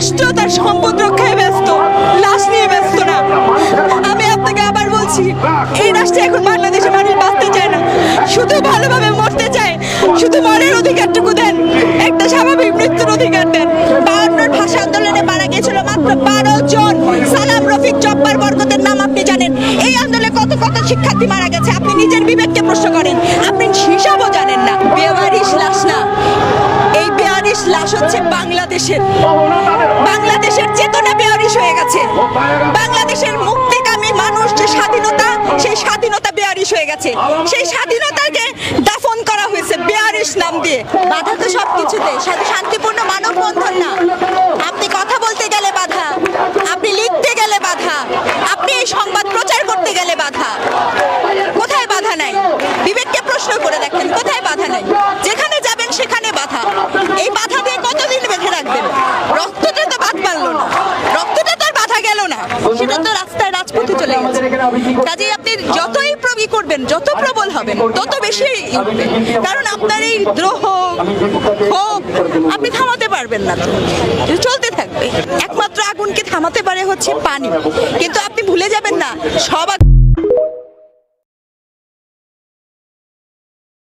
রাষ্ট্র তার সম্পদ রক্ষায় ব্যস্ত, লাশ নিয়ে ব্যস্ত না। আমি আপনাকে আবার বলছি, এই রাষ্ট্রে এখন বাংলাদেশে মানুষ বাঁচতে চায় না, শুধু ভালোভাবে মরতে চায়। শুধু মরার অধিকারটুকু দেন, একটা স্বাভাবিক মৃত্যুর অধিকার দেন। 52 ভাষা আন্দোলনে মারা গিয়েছিল মাত্র 12 জন। সালাম, রফিক, জব্বার, বরকতের নাম আপনি জানেন। এই আন্দোলনে কত কত শিক্ষার্থী মারা গেছে, আপনি নিজের বিবেককে প্রশ্ন করেন। আপনি হিসাবও জানেন না। বেওয়ারিশ লাশ না, এই বেওয়ারিশ লাশ হচ্ছে বাংলাদেশের। বাংলাদেশের চেতনা বেওয়ারিশ হয়ে গেছে। বাংলাদেশের মুক্তিকামী মানুষ যে স্বাধীনতা, সেই স্বাধীনতা বেওয়ারিশ হয়ে গেছে। সেই স্বাধীনতাকে দাফন করা হয়েছে বেওয়ারিশ নাম দিয়ে। বাধা তো সবকিছুতে, শুধু শান্তিপূর্ণ মানববন্ধন না। আপনি কথা বলতে গেলে বাধা, আপনি লিখতে গেলে বাধা, আপনি এই সংবাদ প্রচার করতে গেলে বাধা। কোথায় বাধা নাই? বিবেককে প্রশ্ন করে দেখেন, কোথায় বাধা নাই? যেখানে যাবেন সেখানে বাধা। এই বাধা দিয়ে কতদিন বেঁধে রাখবেন? রক্তটা তো বাদ মারলো না, রক্তটা তো আর বাধা গেল না, সেটা তো রাস্তায় রাজপথে চলে গেছে। কাজেই আপনি যতই প্রবি করবেন, যত প্রবল হবেন, তত বেশি উঠবে। কারণ আপনার এই দ্রোহ, ক্ষোভ আপনি থামাতে পারবেন না, তো চলতে থাকবে। একমাত্র আগুনকে থামাতে পারে হচ্ছে পানি। কিন্তু আপনি ভুলে যাবেন না, সব